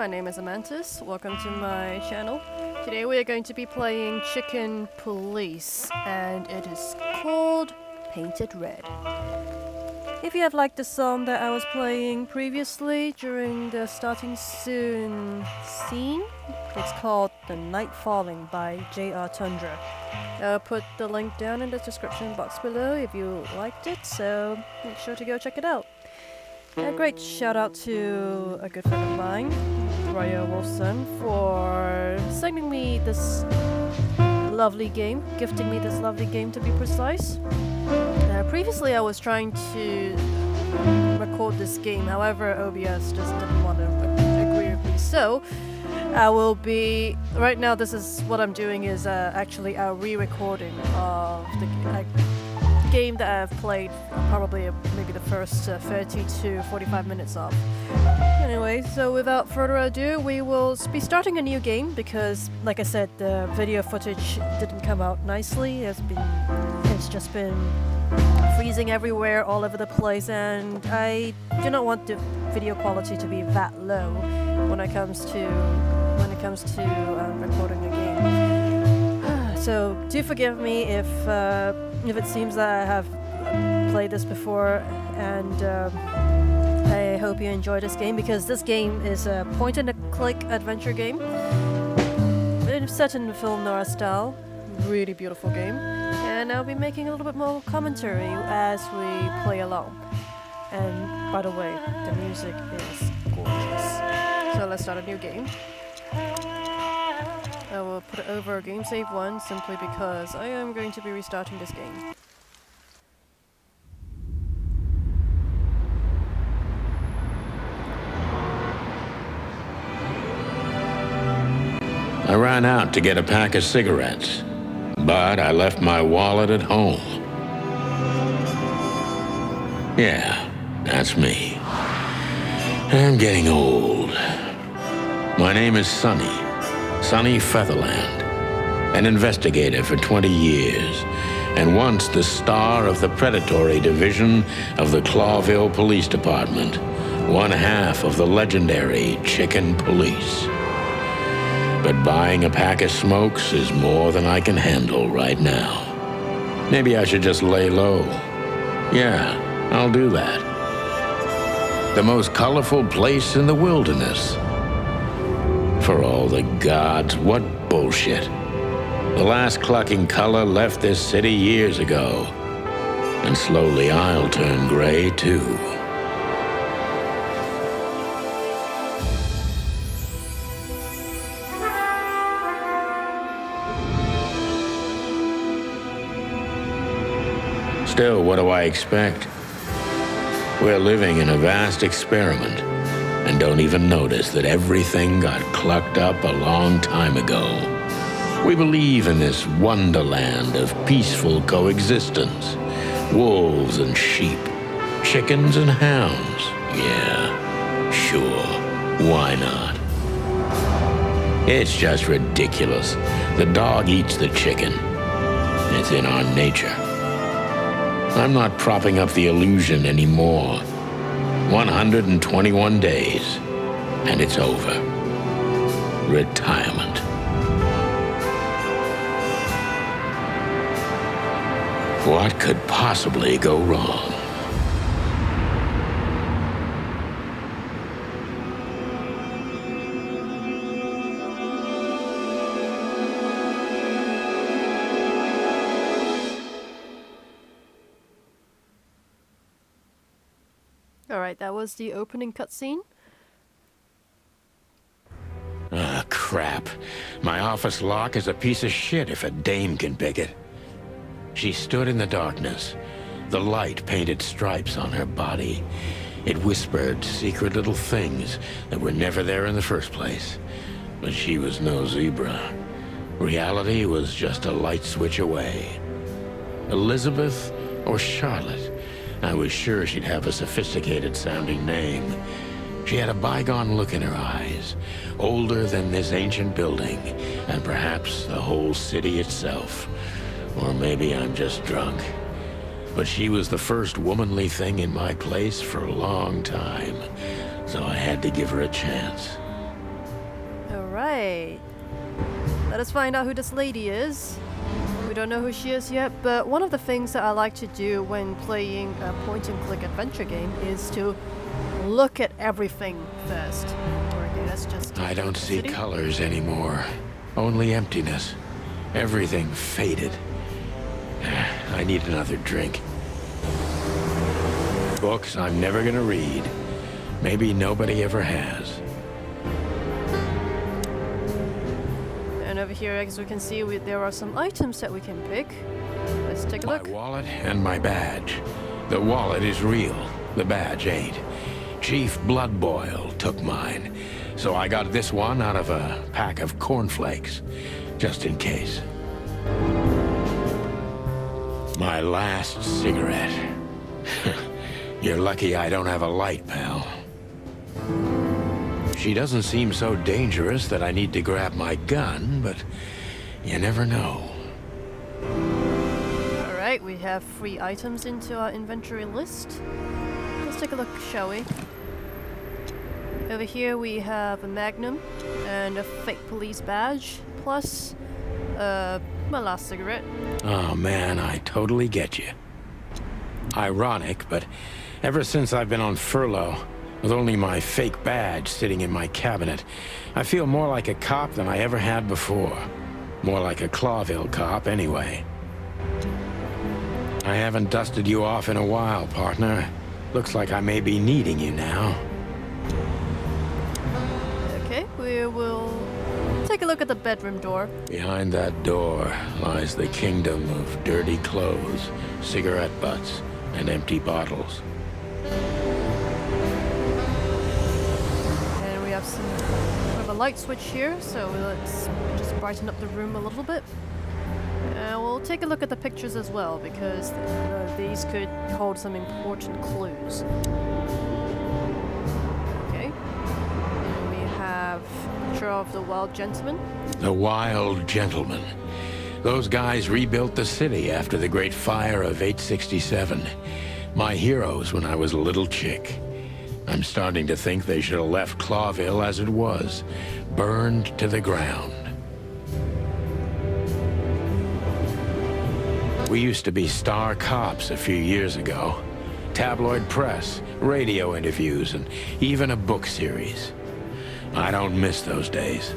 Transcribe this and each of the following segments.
my name is Amantis. Welcome to my channel. Today we are going to be playing Chicken Police, and it is called Painted Red. If you have liked the song that I was playing previously during the starting soon scene, it's called The Night Falling by J.R. Tundra. I'll put the link down in the description box below if you liked it, so make sure to go check it out. A great shout out to a good friend of mine, Royal Wolfson, for sending me this lovely game, gifting me this lovely game to be precise. Previously I was trying to record this game, however OBS just didn't want to agree with me, so I will be, right now this is what I'm doing is actually a re-recording of the game that I've played probably maybe the first 30 to 45 minutes of. Anyway, so without further ado, we will be starting a new game because, like I said, the video footage didn't come out nicely. It's just been freezing everywhere, all over the place, and I do not want the video quality to be that low when it comes to recording a game. So do forgive me if it seems that I have played this before, and I hope you enjoy this game because this game is a point-and-click adventure game. It's set in the film noir style, really beautiful game, and I'll be making a little bit more commentary as we play along. And by the way, the music is gorgeous. So let's start a new game. I will put it over game save 1 simply because I am going to be restarting this game. I ran out to get a pack of cigarettes, but I left my wallet at home. Yeah, that's me. I'm getting old. My name is Sonny Featherland, an investigator for 20 years, and once the star of the predatory division of the Clawville Police Department, one half of the legendary Chicken Police. But buying a pack of smokes is more than I can handle right now. Maybe I should just lay low. Yeah, I'll do that. The most colorful place in the wilderness. For all the gods, what bullshit. The last clucking color left this city years ago. And slowly I'll turn gray too. Still, what do I expect? We're living in a vast experiment. And don't even notice that everything got clucked up a long time ago. We believe in this wonderland of peaceful coexistence. Wolves and sheep, chickens and hounds. Yeah, sure, why not? It's just ridiculous. The dog eats the chicken. It's in our nature. I'm not propping up the illusion anymore. 121 days, and it's over. Retirement. What could possibly go wrong? Alright, that was the opening cutscene. Ah, crap. My office lock is a piece of shit if a dame can pick it. She stood in the darkness. The light painted stripes on her body. It whispered secret little things that were never there in the first place. But she was no zebra. Reality was just a light switch away. Elizabeth or Charlotte? I was sure she'd have a sophisticated-sounding name. She had a bygone look in her eyes, older than this ancient building, and perhaps the whole city itself. Or maybe I'm just drunk. But she was the first womanly thing in my place for a long time, so I had to give her a chance. Okay. Let us find out who this lady is. We don't know who she is yet, but one of the things that I like to do when playing a point-and-click adventure game is to look at everything first. Okay, that's just... I don't see colors anymore. Only emptiness. Everything faded. I need another drink. Books I'm never gonna read. Maybe nobody ever has. And over here, as we can see, there are some items that we can pick. Let's take a look. My wallet and my badge. The wallet is real. The badge ain't. Chief Bloodboil took mine. So I got this one out of a pack of cornflakes. Just in case. My last cigarette. You're lucky I don't have a light, pal. She doesn't seem so dangerous that I need to grab my gun, but you never know. Alright, we have 3 items into our inventory list. Let's take a look, shall we? Over here we have a Magnum and a fake police badge, plus my last cigarette. Oh man, I totally get you. Ironic, but ever since I've been on furlough, with only my fake badge sitting in my cabinet, I feel more like a cop than I ever had before. More like a Clawville cop, anyway. I haven't dusted you off in a while, partner. Looks like I may be needing you now. Okay, we will take a look at the bedroom door. Behind that door lies the kingdom of dirty clothes, cigarette butts, and empty bottles. And we have a light switch here, so let's just brighten up the room a little bit. We'll take a look at the pictures as well, because these could hold some important clues. Okay. And we have a picture of the Wild Gentleman. The Wild Gentleman. Those guys rebuilt the city after the Great Fire of 867. My heroes when I was a little chick. I'm starting to think they should have left Clawville as it was, burned to the ground. We used to be star cops a few years ago. Tabloid press, radio interviews, and even a book series. I don't miss those days.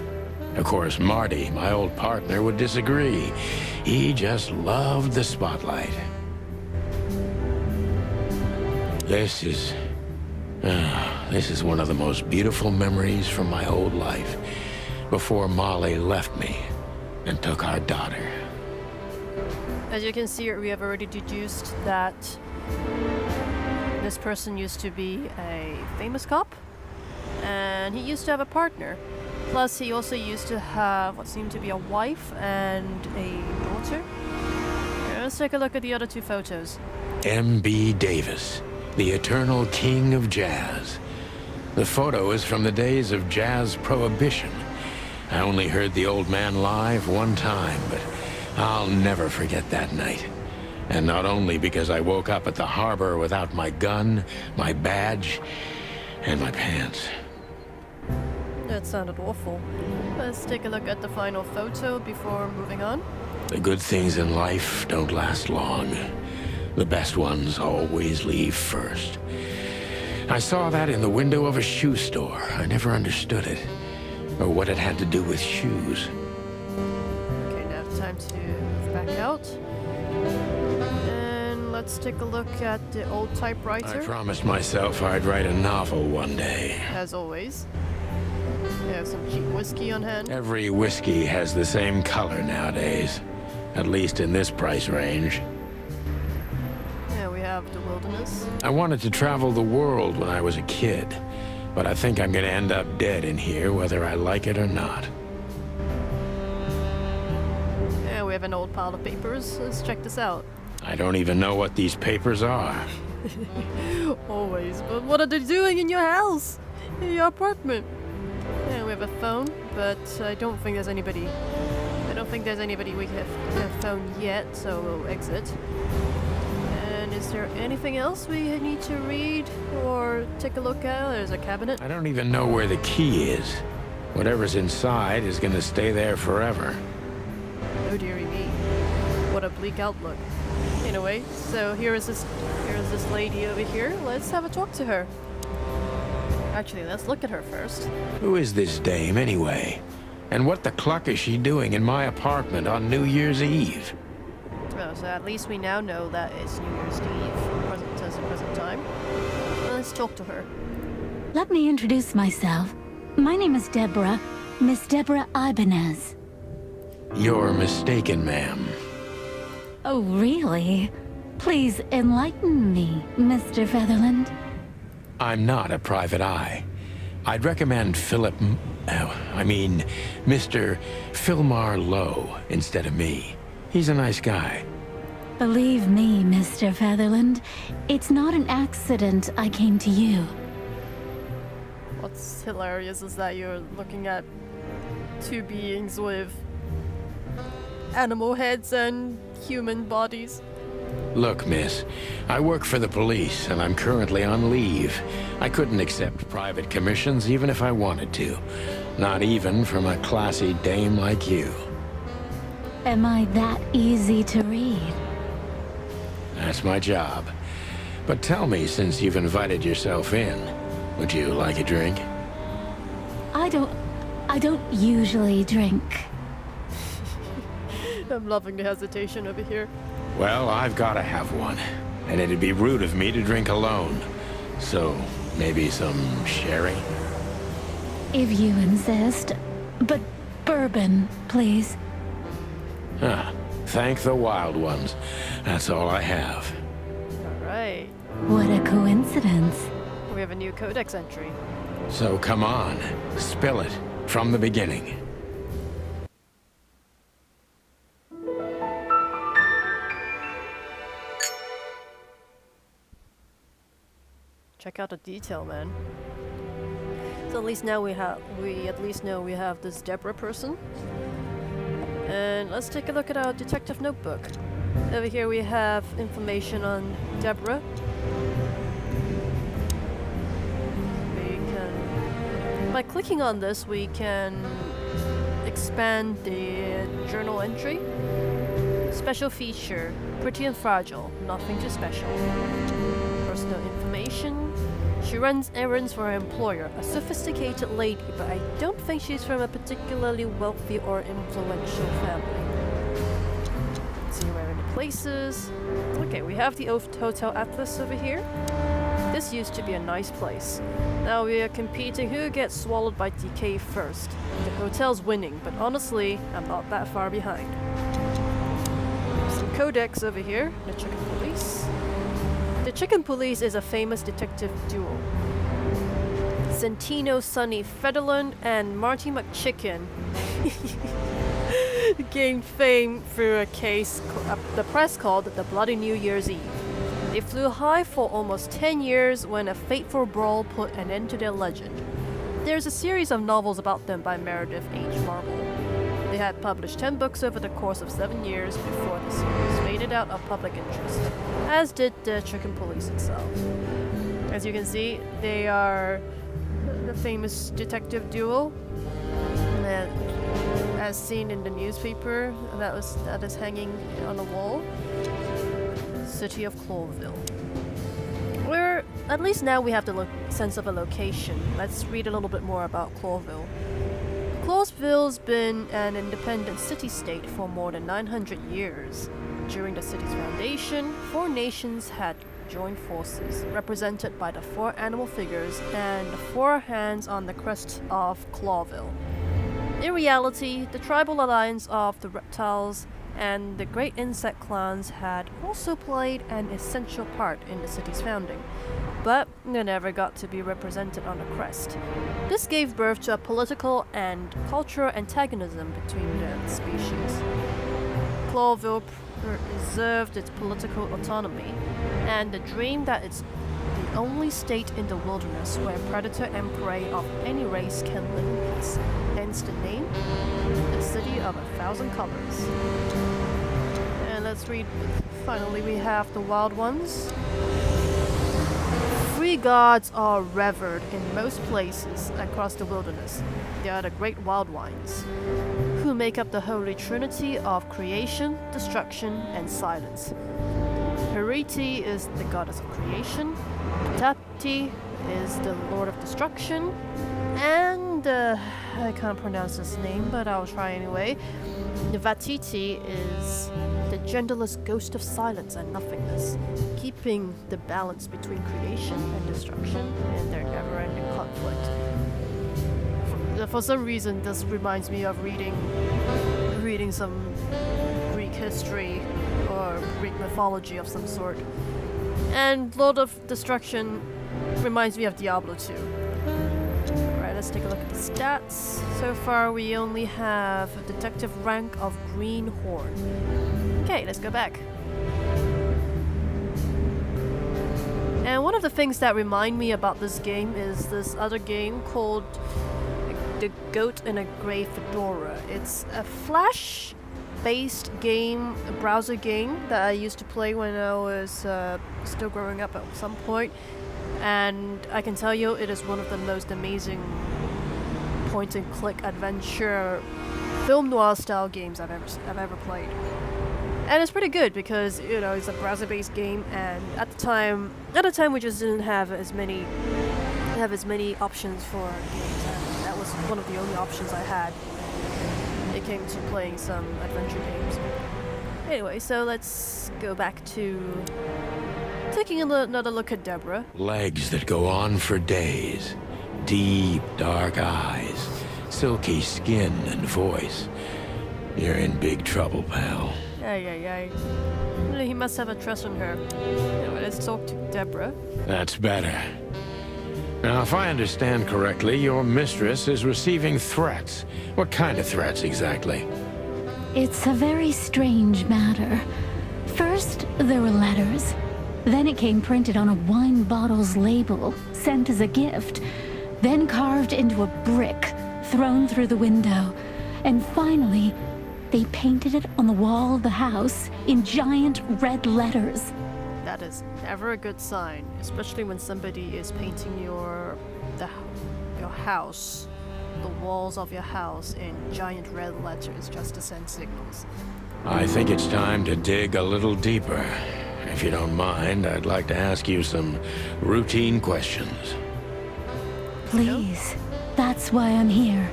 Of course, Marty, my old partner, would disagree. He just loved the spotlight. This is one of the most beautiful memories from my old life, before Molly left me and took our daughter. As you can see, we have already deduced that this person used to be a famous cop, and he used to have a partner. Plus, he also used to have what seemed to be a wife and a daughter. Let's take a look at the other 2 photos. M.B. Davis, the eternal king of jazz. The photo is from the days of jazz prohibition. I only heard the old man live one time, but I'll never forget that night. And not only because I woke up at the harbor without my gun, my badge, and my pants. That sounded awful. Let's take a look at the final photo before moving on. The good things in life don't last long. The best ones always leave first. I saw that in the window of a shoe store. I never understood it, or what it had to do with shoes. Okay, now it's time to move back out. And let's take a look at the old typewriter. I promised myself I'd write a novel one day. As always. We have some cheap whiskey on hand. Every whiskey has the same color nowadays, at least in this price range. Yeah, we have the wilderness. I wanted to travel the world when I was a kid, but I think I'm gonna end up dead in here whether I like it or not. Yeah, we have an old pile of papers. Let's check this out. I don't even know what these papers are. Always, but what are they doing in your house? In your apartment? Yeah, we have a phone, but I don't think there's anybody we have phone yet, so we'll exit. And is there anything else we need to read or take a look at? There's a cabinet. I don't even know where the key is. Whatever's inside is gonna stay there forever. Oh dearie me. What a bleak outlook. Anyway, so here is this lady over here. Let's have a talk to her. Actually, let's look at her first. Who is this dame, anyway? And what the cluck is she doing in my apartment on New Year's Eve? Oh, so at least we now know that it's New Year's Eve, present time. Well, let's talk to her. Let me introduce myself. My name is Deborah, Miss Deborah Ibanez. You're mistaken, ma'am. Oh, really? Please enlighten me, Mr. Featherland. I'm not a private eye. I'd recommend Mr. Philmar Lowe instead of me. He's a nice guy. Believe me, Mr. Featherland, it's not an accident I came to you. What's hilarious is that you're looking at two beings with animal heads and human bodies. Look, miss, I work for the police, and I'm currently on leave. I couldn't accept private commissions even if I wanted to. Not even from a classy dame like you. Am I that easy to read? That's my job. But tell me, since you've invited yourself in, would you like a drink? I don't usually drink. I'm loving the hesitation over here. Well, I've got to have one. And it'd be rude of me to drink alone. So, maybe some sherry? If you insist. But bourbon, please. Thank the wild ones. That's all I have. Alright. What a coincidence. We have a new codex entry. So come on, spill it from the beginning. Check out the detail, man. So at least now we at least know we have this Deborah person. And let's take a look at our detective notebook. Over here we have information on Deborah. By clicking on this, we can expand the journal entry. Special feature, pretty and fragile, nothing too special. Personal information. She runs errands for her employer, a sophisticated lady, but I don't think she's from a particularly wealthy or influential family. Let's see where any places. Okay, we have the Hotel Atlas over here. This used to be a nice place. Now we are competing who gets swallowed by decay first. The hotel's winning, but honestly, I'm not that far behind. Some codex over here, the Chicken Police. The Chicken Police is a famous detective duo. Santino, Sonny, Featherland, and Marty McChicken gained fame through a case the press called the Bloody New Year's Eve. They flew high for almost 10 years when a fateful brawl put an end to their legend. There's a series of novels about them by Meredith H. Marble. They had published 10 books over the course of 7 years before the series faded out of public interest, as did the Chicken Police itself. As you can see, they are the famous detective duo, and as seen in the newspaper that is hanging on the wall. City of Clawville. Where at least now we have the sense of a location. Let's read a little bit more about Clawville. Clawville's been an independent city-state for more than 900 years. During the city's foundation, 4 nations had joined forces, represented by the 4 animal figures and the 4 hands on the crest of Clawville. In reality, the tribal alliance of the reptiles and the great insect clans had also played an essential part in the city's founding, but they never got to be represented on the crest. This gave birth to a political and cultural antagonism between the species. Clawville preserved its political autonomy, and the dream that it's the only state in the wilderness where predator and prey of any race can live in peace. Hence the name, the City of 1,000 Colors. And let's read, finally we have the wild ones. Three gods are revered in most places across the wilderness. They are the great wild ones, who make up the holy trinity of creation, destruction, and silence. Hariti is the goddess of creation, Tapti is the lord of destruction, and I can't pronounce his name, but I'll try anyway. Vatiti is the gentlest ghost of silence and nothingness, keeping the balance between creation and destruction in their never-ending conflict. For some reason, this reminds me of reading some Greek history or Greek mythology of some sort. And Lord of Destruction reminds me of Diablo 2. Alright, let's take a look at the stats. So far, we only have a detective rank of Greenhorn. Okay, let's go back. And one of the things that remind me about this game is this other game called The Goat in a Grey Fedora. It's a Flash-based game, a browser game that I used to play when I was still growing up at some point. And I can tell you it is one of the most amazing point-and-click adventure film noir style games I've ever played. And it's pretty good because, you know, it's a browser-based game, and at the time we just didn't have as many options for games, and that was one of the only options I had when it came to playing some adventure games. Anyway, so let's go back to taking another look at Deborah. Legs that go on for days. Deep, dark eyes. Silky skin and voice. You're in big trouble, pal. Ay. He must have a trust in her. Anyway, let's talk to Deborah. That's better. Now, if I understand correctly, your mistress is receiving threats. What kind of threats exactly? It's a very strange matter. First, there were letters. Then it came printed on a wine bottle's label, sent as a gift. Then carved into a brick, thrown through the window. And finally, they painted it on the wall of the house in giant red letters. That is never a good sign, especially when somebody is painting your house, the walls of your house in giant red letters just to send signals. I think it's time to dig a little deeper. If you don't mind, I'd like to ask you some routine questions. Please, that's why I'm here.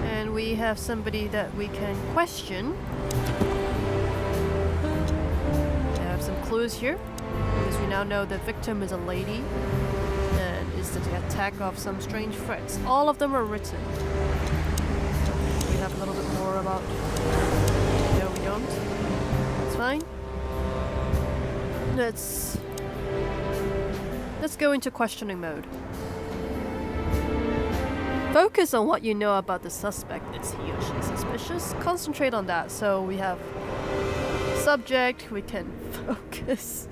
And we have somebody that we can question. I have some clues here, because we now know the victim is a lady and is the attack of some strange threats. All of them are written. We have a little bit more about... No, we don't. That's fine. Let's go into questioning mode. Focus on what you know about the suspect. Is he or she suspicious? Concentrate on that. So we have subject, we can focus.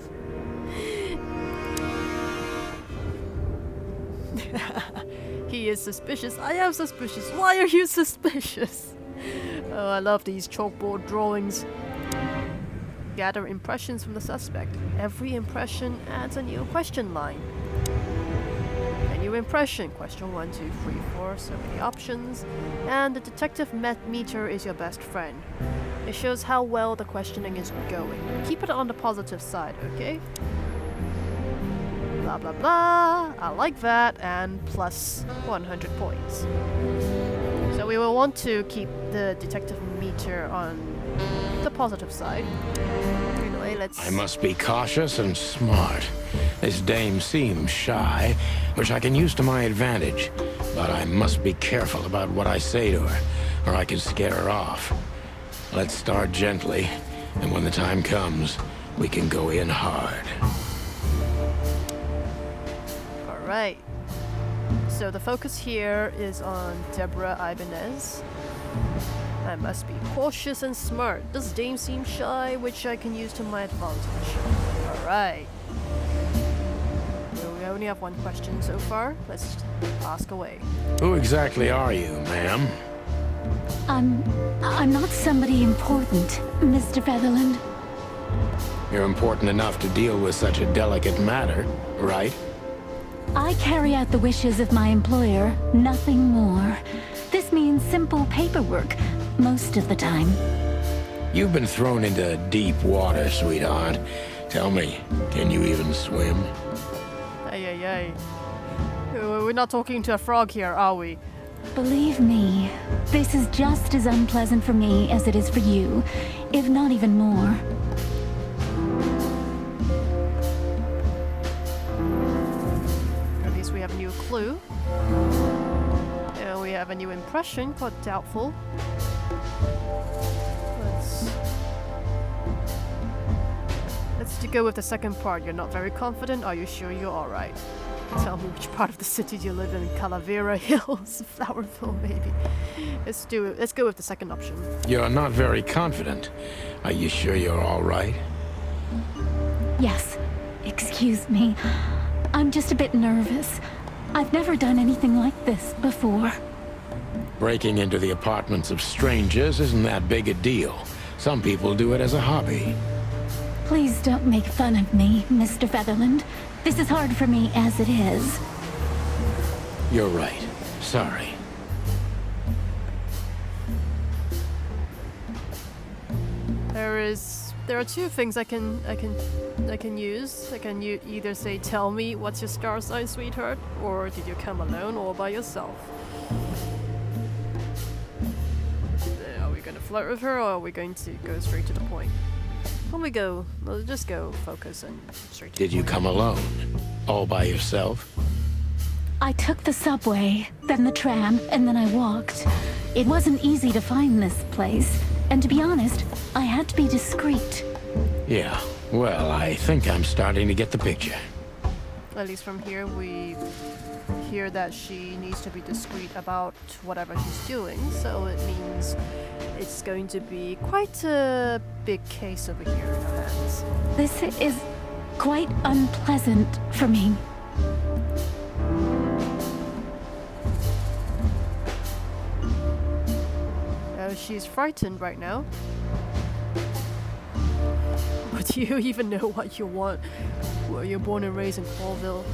He is suspicious. I am suspicious. Why are you suspicious? Oh, I love these chalkboard drawings. Gather impressions from the suspect. Every impression adds a new question line. A new impression. Question 1, 2, 3, 4. So many options. And the detective meter is your best friend. It shows how well the questioning is going. Keep it on the positive side, okay? Blah blah blah. I like that. And plus 100 points. So we will want to keep the detective meter on the positive side. Anyway, let's... I must be cautious and smart. This dame seems shy, which I can use to my advantage. But I must be careful about what I say to her, or I can scare her off. Let's start gently, and when the time comes, we can go in hard. Alright. So the focus here is on Deborah Ibanez. I must be cautious and smart. This dame seems shy, which I can use to my advantage. Alright. So we only have one question so far. Let's ask away. Who exactly are you, ma'am? I'm not somebody important, Mr. Featherland. You're important enough to deal with such a delicate matter, right? I carry out the wishes of my employer, nothing more. This means simple paperwork, most of the time. You've been thrown into deep water, sweetheart. Tell me, can you even swim? Ay. We're not talking to a frog here, are we? Believe me, this is just as unpleasant for me as it is for you, if not even more. At least we have a new clue. And we have a new impression called doubtful. Let's go with the second part. You're not very confident. Are you sure you're alright? Tell me which part of the city do you live in? Clawville Hills, Flowerville, maybe. Let's go with the second option. You're not very confident. Are you sure you're all right? Yes. Excuse me. I'm just a bit nervous. I've never done anything like this before. Breaking into the apartments of strangers isn't that big a deal. Some people do it as a hobby. Please don't make fun of me, Mr. Featherland. This is hard for me as it is. You're right. Sorry. There are two things I can use. I can either say, "Tell me what's your star sign, sweetheart," or "Did you come alone or by yourself?" Are we gonna flirt with her, or are we going to go straight to the point? When we go, we'll just go focus and straight to the point. Did you come alone? All by yourself? I took the subway, then the tram, and then I walked. It wasn't easy to find this place, and to be honest, I had to be discreet. Yeah. Well, I think I'm starting to get the picture. At least from here, we hear that she needs to be discreet about whatever she's doing, so it means it's going to be quite a big case over here in our hands. This is quite unpleasant for me. She's frightened right now. But do you even know what you want? Well, you're born and raised in Clawville.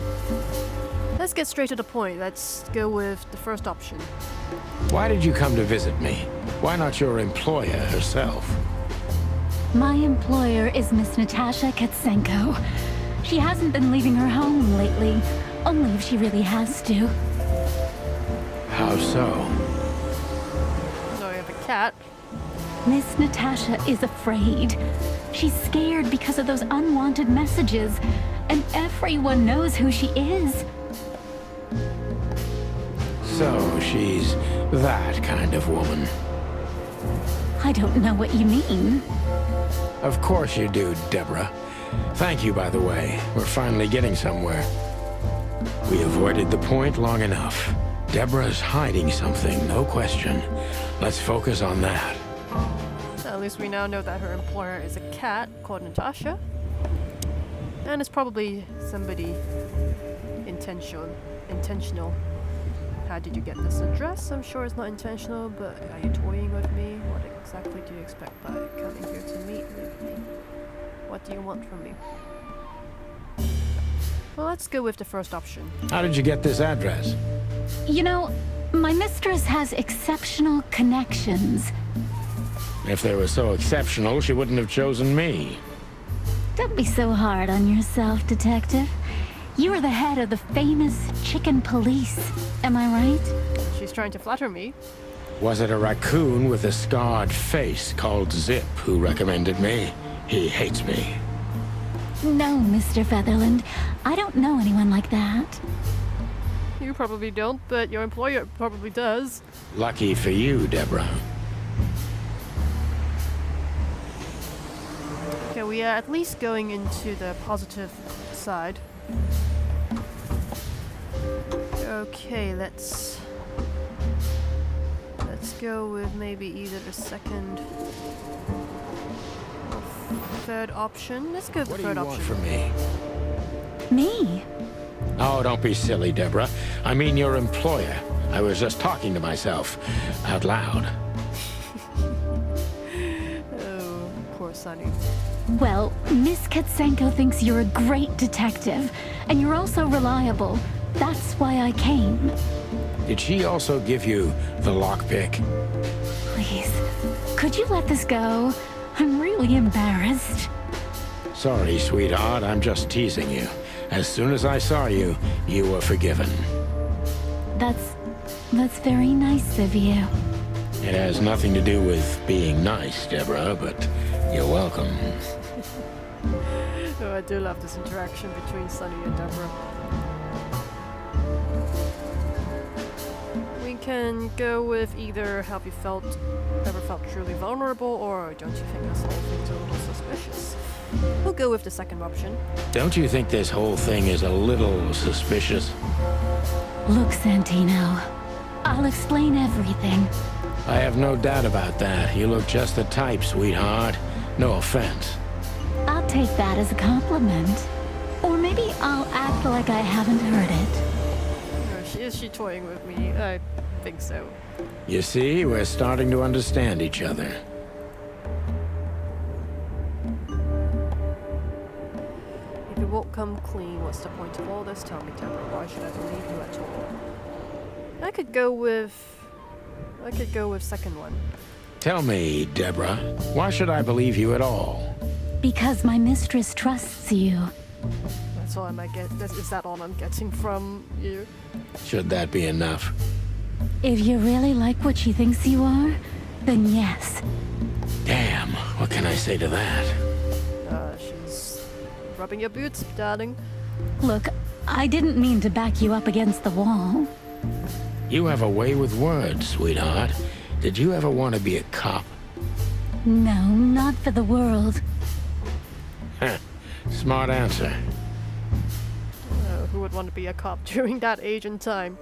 Let's get straight to the point. Let's go with the first option. Why did you come to visit me? Why not your employer herself? My employer is Miss Natasha Katsenko. She hasn't been leaving her home lately, only if she really has to. How so? So we have a cat. Miss Natasha is afraid. She's scared because of those unwanted messages, and everyone knows who she is. So she's that kind of woman. I don't know what you mean. Of course you do, Deborah. Thank you, by the way. We're finally getting somewhere. We avoided the point long enough. Deborah's hiding something, no question. Let's focus on that. At least we now know that her employer is a cat called Natasha. And it's probably somebody intentional. How did you get this address? I'm sure it's not intentional, but are you toying with me? What exactly do you expect by coming here to meet with me? What do you want from me? Well, let's go with the first option. How did you get this address? You know, my mistress has exceptional connections. If they were so exceptional, she wouldn't have chosen me. Don't be so hard on yourself, Detective. You are the head of the famous chicken police. Am I right? She's trying to flatter me. Was it a raccoon with a scarred face called Zip who recommended me? He hates me. No, Mr. Featherland. I don't know anyone like that. You probably don't, but your employer probably does. Lucky for you, Deborah. Okay, we are at least going into the positive side. Okay, let's go with maybe either the second or third option. Let's go with the third option. What do you want from me? Me? Oh, don't be silly, Deborah. I mean your employer. I was just talking to myself out loud. Oh, poor Sonny. Well, Miss Katsenko thinks you're a great detective, and you're also reliable. That's why I came. Did she also give you the lockpick? Please, could you let this go? I'm really embarrassed. Sorry, sweetheart, I'm just teasing you. As soon as I saw you, you were forgiven. That's very nice of you. It has nothing to do with being nice, Deborah, but you're welcome. Oh, I do love this interaction between Sonny and Deborah. We can go with either have you ever felt truly vulnerable, or don't you think this whole thing's a little suspicious? We'll go with the second option. Don't you think this whole thing is a little suspicious? Look, Santino, I'll explain everything. I have no doubt about that. You look just the type, sweetheart. No offense. I'll take that as a compliment. Or maybe I'll act like I haven't heard it. Is she toying with me? I think so. You see, we're starting to understand each other. If it won't come clean, what's the point of all this? Tell me, Deborah, why should I believe you at all? I could go with second one. Tell me, Deborah, why should I believe you at all? Because my mistress trusts you. That's all I might get. Is that all I'm getting from you? Should that be enough? If you really like what she thinks you are, then yes. Damn, what can I say to that? She's rubbing your boots, darling. Look, I didn't mean to back you up against the wall. You have a way with words, sweetheart. Did you ever want to be a cop? No, not for the world. Heh, smart answer. Who would want to be a cop during that age and time?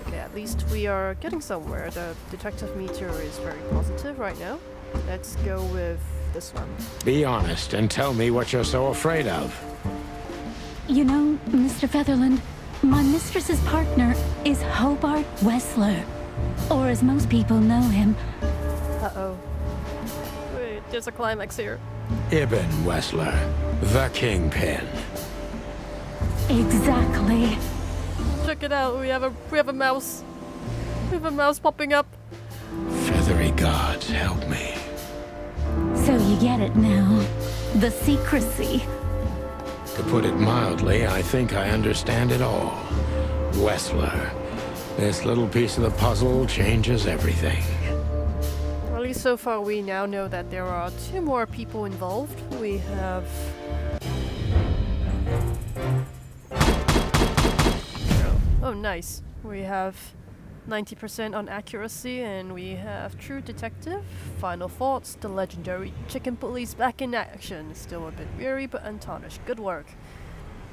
Okay, at least we are getting somewhere. The detective meter is very positive right now. Let's go with this one. Be honest and tell me what you're so afraid of. You know, Mr. Featherland, my mistress's partner is Hobart Wessler. Or as most people know him. Uh-oh. Wait, there's a climax here. Ibn Wessler, the Kingpin. Exactly. Check it out. We have a mouse. We have a mouse popping up. Feathery gods, help me. So you get it now. The secrecy. To put it mildly, I think I understand it all. Wessler. This little piece of the puzzle changes everything. At least so far we now know that there are 2 more people involved. We have... Oh, nice. We have 90% on accuracy, and we have True Detective, Final Thoughts, the legendary Chicken Police back in action. Still a bit weary, but untarnished. Good work.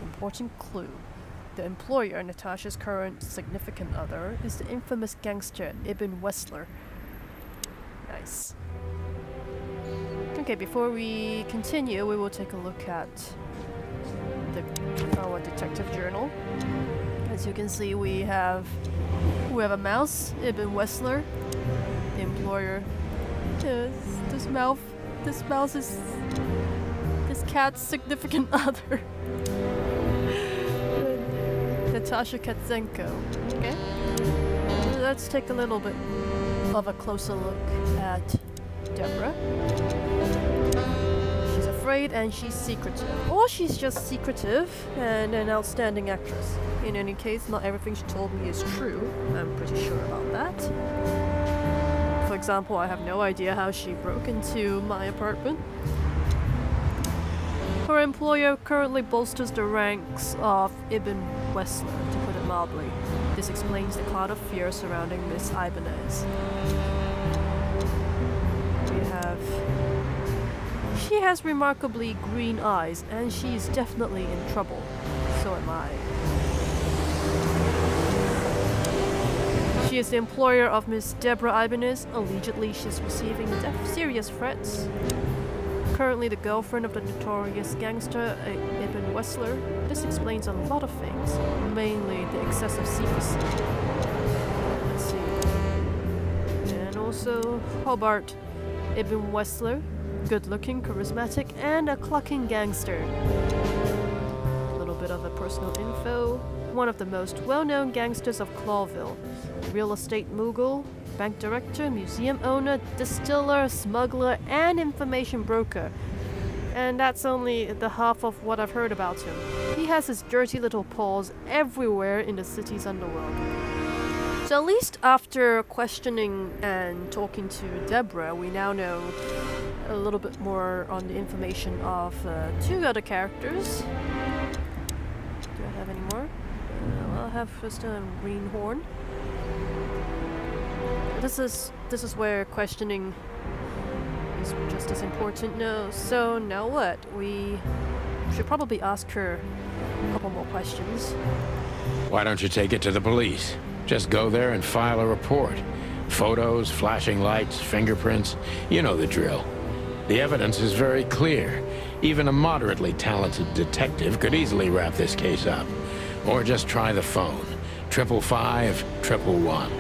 Important clue. The employer, Natasha's current significant other, is the infamous gangster Ibn Wessler. Nice. Okay, before we continue, we will take a look at our detective journal. As you can see, we have a mouse, Ibn Wessler, the employer. This mouse is this cat's significant other. Natasha Katsenko. Okay. Let's take a little bit of a closer look at Deborah. She's afraid and she's secretive. Or she's just secretive and an outstanding actress. In any case, not everything she told me is true. I'm pretty sure about that. For example, I have no idea how she broke into my apartment. Her employer currently bolsters the ranks of Ibn Wessler, to put it mildly. This explains the cloud of fear surrounding Miss Ibanez. She has remarkably green eyes, and she is definitely in trouble. So am I. She is the employer of Miss Deborah Ibanez. Allegedly, she's receiving serious threats. Currently the girlfriend of the notorious gangster Ibn Wessler. This explains a lot of things, mainly the excessive secrecy. Let's see. And also Hobart Ibn Wessler, good-looking, charismatic, and a clucking gangster. A little bit of a personal info. One of the most well-known gangsters of Clawville. Real estate mogul, bank director, museum owner, distiller, smuggler, and information broker. And that's only the half of what I've heard about him. He has his dirty little paws everywhere in the city's underworld. So at least after questioning and talking to Deborah, we now know a little bit more on the information of two other characters. Do I have any more? I'll have just a greenhorn. This is where questioning is just as important. No, so now what? We should probably ask her a couple more questions. Why don't you take it to the police? Just go there and file a report. Photos, flashing lights, fingerprints, you know the drill. The evidence is very clear. Even a moderately talented detective could easily wrap this case up. Or just try the phone. 555-111.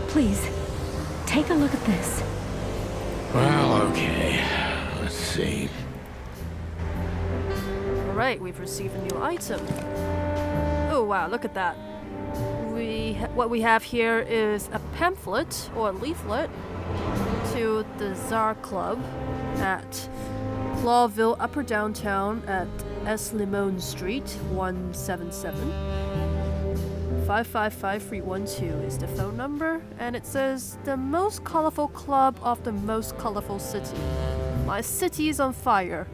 Please, take a look at this. Well, okay. Let's see. Alright, we've received a new item. Oh wow, look at that. What we have here is a pamphlet or a leaflet to the Tsar Club at Clawville, Upper Downtown at S. Limon Street, 177. 555-312 is the phone number, and it says, the most colorful club of the most colorful city. My city is on fire,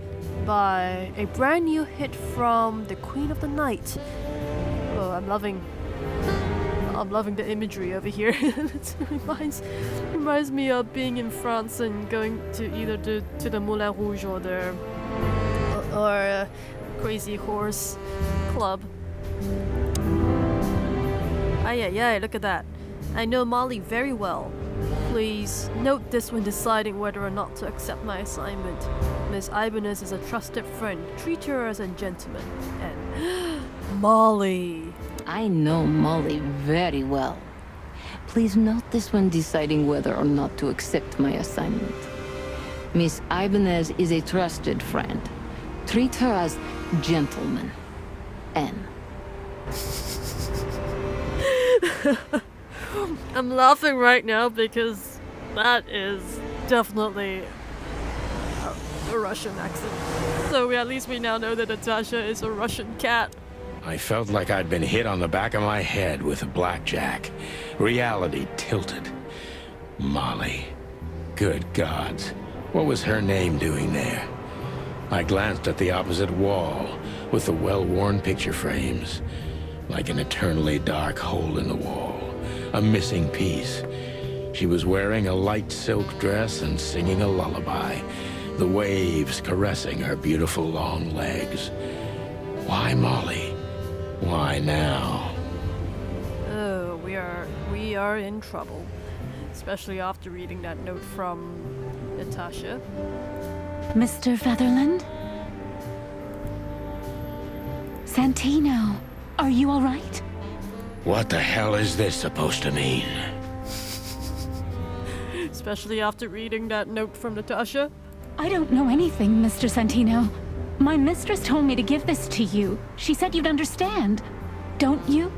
by a brand new hit from the Queen of the Night. Oh, I'm loving the imagery over here. It reminds me of being in France and going to either to the Moulin Rouge or the Crazy Horse Club. Ay, look at that. I know Molly very well. Please note this when deciding whether or not to accept my assignment. Miss Ibanez is a trusted friend. Treat her as a gentleman. And Molly. I know Molly very well. Please note this when deciding whether or not to accept my assignment. Miss Ibanez is a trusted friend. Treat her as gentleman. N. I'm laughing right now because that is definitely a Russian accent. So at least we now know that Natasha is a Russian cat. I felt like I'd been hit on the back of my head with a blackjack. Reality tilted. Molly. Good gods. What was her name doing there? I glanced at the opposite wall with the well-worn picture frames. Like an eternally dark hole in the wall. A missing piece. She was wearing a light silk dress and singing a lullaby. The waves caressing her beautiful long legs. Why Molly? Why now? Oh, we are in trouble. Especially after reading that note from Natasha. Mr. Featherland? Santino, are you all right? What the hell is this supposed to mean? Especially after reading that note from Natasha. I don't know anything, Mr. Santino. My mistress told me to give this to you. She said you'd understand. Don't you?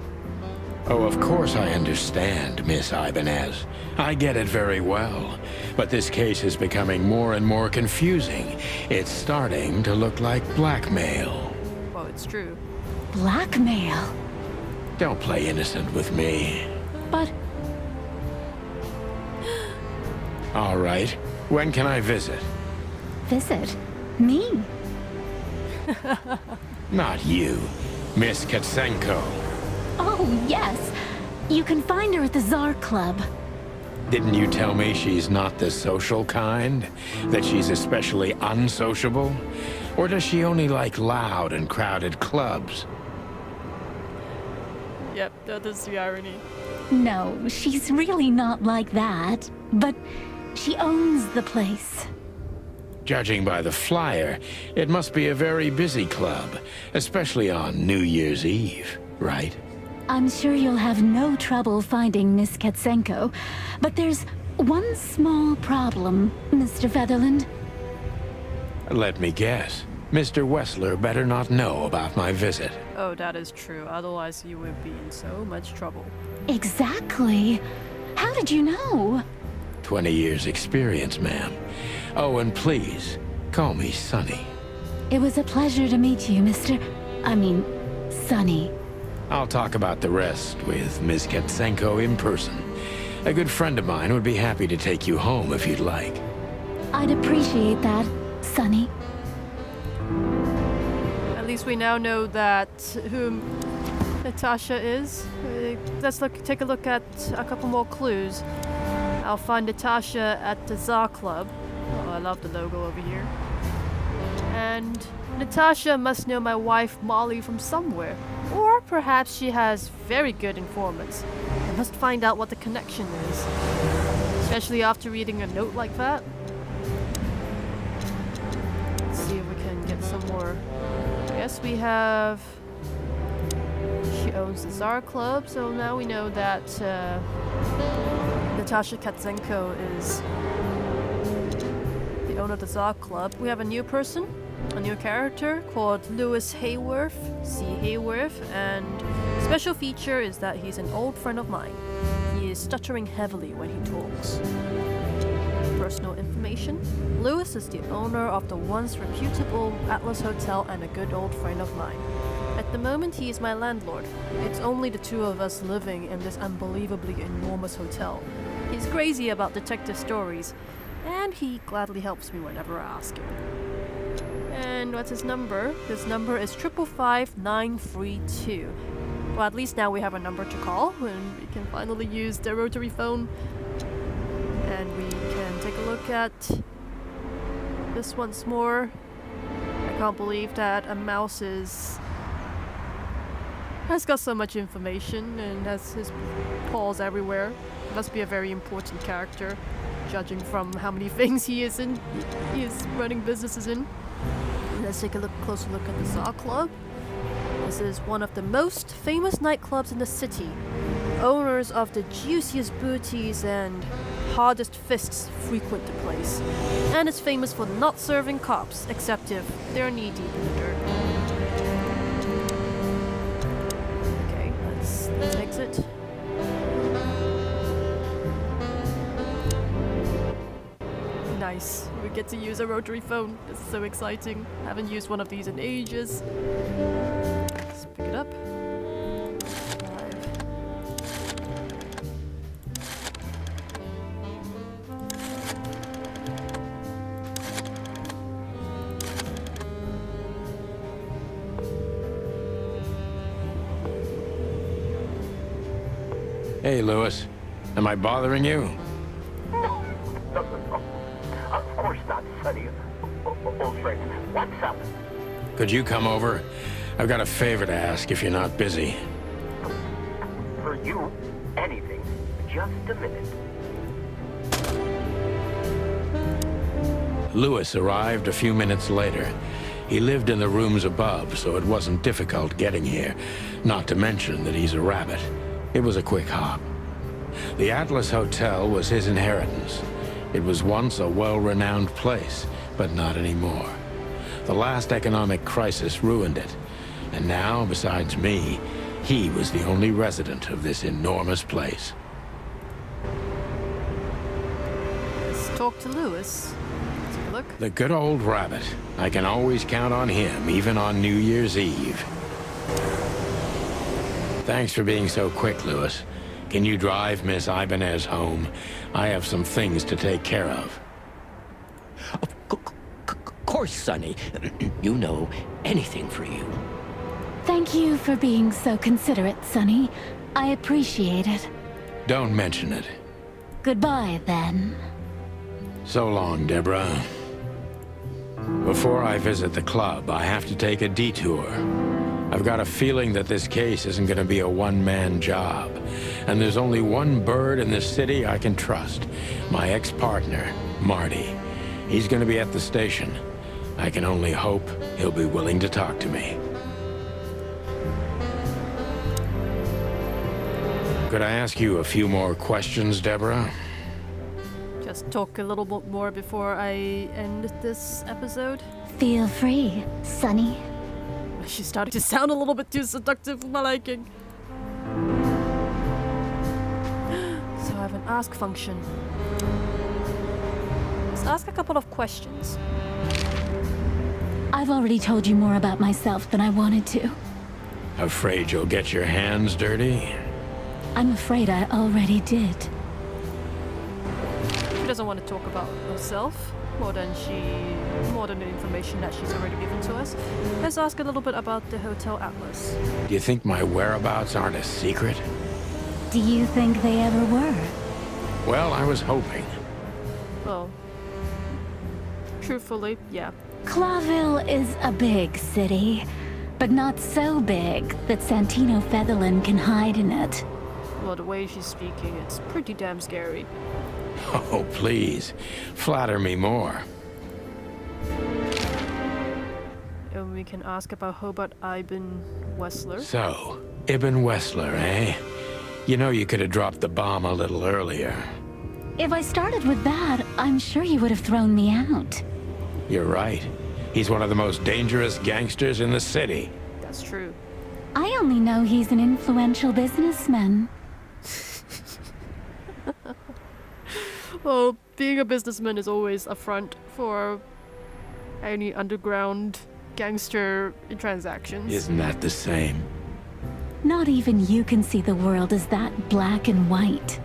Oh, of course I understand, Miss Ibanez. I get it very well. But this case is becoming more and more confusing. It's starting to look like blackmail. Well, it's true. Blackmail? Don't play innocent with me. But... All right. When can I visit? Visit? Me? Not you. Miss Katsenko. Oh, yes. You can find her at the Tsar Club. Didn't you tell me she's not the social kind? That she's especially unsociable? Or does she only like loud and crowded clubs? Yep, that is the irony. No, she's really not like that. But she owns the place. Judging by the flyer, it must be a very busy club, especially on New Year's Eve, right? I'm sure you'll have no trouble finding Miss Katsenko, but there's one small problem, Mr. Featherland. Let me guess. Mr. Wessler better not know about my visit. Oh, that is true. Otherwise, you would be in so much trouble. Exactly. How did you know? 20 years experience, ma'am. Oh, and please, call me Sonny. It was a pleasure to meet you, Sonny. I'll talk about the rest with Ms. Katsenko in person. A good friend of mine would be happy to take you home if you'd like. I'd appreciate that, Sonny. At least we now know that whom Natasha is. Let's take a look at a couple more clues. I'll find Natasha at the Tsar Club. Oh, I love the logo over here. And Natasha must know my wife Molly from somewhere. Or perhaps she has very good informants. I must find out what the connection is. Especially after reading a note like that. Let's see if we can get some more. Yes, we have... She owns the Tsar Club, so now we know that Natasha Katsenko is the owner of the Tsar Club. We have a new person, a new character called Lewis Hayworth, C. Hayworth, and special feature is that he's an old friend of mine. He is stuttering heavily when he talks. Personal information. Lewis is the owner of the once reputable Atlas Hotel and a good old friend of mine. At the moment, he is my landlord. It's only the two of us living in this unbelievably enormous hotel. He's crazy about detective stories, and he gladly helps me whenever I ask him. And what's his number? His number is 555932. Well, at least now we have a number to call, and we can finally use the rotary phone. And we can take a look at this once more. I can't believe that a mouse has got so much information and has his paws everywhere. Must be a very important character, judging from how many things he is running businesses in. Let's take a closer look at the Tsar Club. This is one of the most famous nightclubs in the city. Owners of the juiciest booties and hardest fists frequent the place. And it's famous for not serving cops, except if they're knee-deep in the dirt. Okay, let's exit. Nice. We get to use a rotary phone. This is so exciting. Haven't used one of these in ages. Let's pick it up. Hey, Lewis. Am I bothering you? No. Of course not, Sonny. Old friend. What's up? Could you come over? I've got a favor to ask if you're not busy. For you, anything. Just a minute. Lewis arrived a few minutes later. He lived in the rooms above, so it wasn't difficult getting here. Not to mention that he's a rabbit. It was a quick hop. The Atlas Hotel was his inheritance. It was once a well-renowned place, but not anymore. The last economic crisis ruined it. And now, besides me, he was the only resident of this enormous place. Let's talk to Lewis. Take a look. The good old rabbit. I can always count on him, even on New Year's Eve. Thanks for being so quick, Lewis. Can you drive Miss Ibanez home? I have some things to take care of. Of course, Sonny. You know, anything for you. Thank you for being so considerate, Sonny. I appreciate it. Don't mention it. Goodbye, then. So long, Deborah. Before I visit the club, I have to take a detour. I've got a feeling that this case isn't going to be a one-man job. And there's only one bird in this city I can trust. My ex-partner, Marty. He's going to be at the station. I can only hope he'll be willing to talk to me. Could I ask you a few more questions, Deborah? just talk a little bit more before I end this episode? Feel free, Sonny. She's starting to sound a little bit too seductive for my liking. So I have an ask function. Let's ask a couple of questions. I've already told you more about myself than I wanted to. Afraid you'll get your hands dirty? I'm afraid I already did. She doesn't want to talk about herself more than the information that she's already given to us. Let's ask a little bit about the Hotel Atlas. Do you think my whereabouts aren't a secret? Do you think they ever were? Well, I was hoping. Well, truthfully, yeah. Clawville is a big city, but not so big that Santino Featherland can hide in it. Well, the way she's speaking, it's pretty damn scary. Oh, please. Flatter me more. And we can ask about Hobart Ibn Wessler. So, Ibn Wessler, eh? You know you could have dropped the bomb a little earlier. If I started with that, I'm sure you would have thrown me out. You're right. He's one of the most dangerous gangsters in the city. That's true. I only know he's an influential businessman. Well, being a businessman is always a front for any underground gangster transactions. Isn't that the same? Not even you can see the world as that black and white.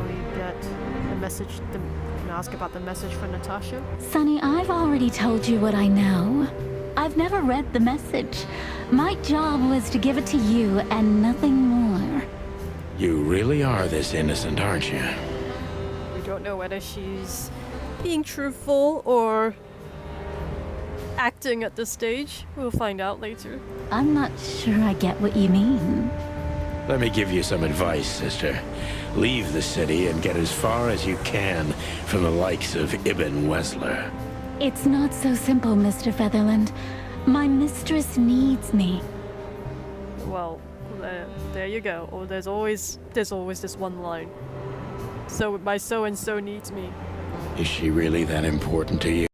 We get the message, can ask about the message from Natasha. Sonny, I've already told you what I know. I've never read the message. My job was to give it to you and nothing more. You really are this innocent, aren't you? We don't know whether she's being truthful or acting at this stage. We'll find out later. I'm not sure I get what you mean. Let me give you some advice, sister. Leave the city and get as far as you can from the likes of Ibn Wessler. It's not so simple, Mr. Featherland. My mistress needs me. Well, there you go. Or there's always this one line. So my so-and-so needs me. Is she really that important to you?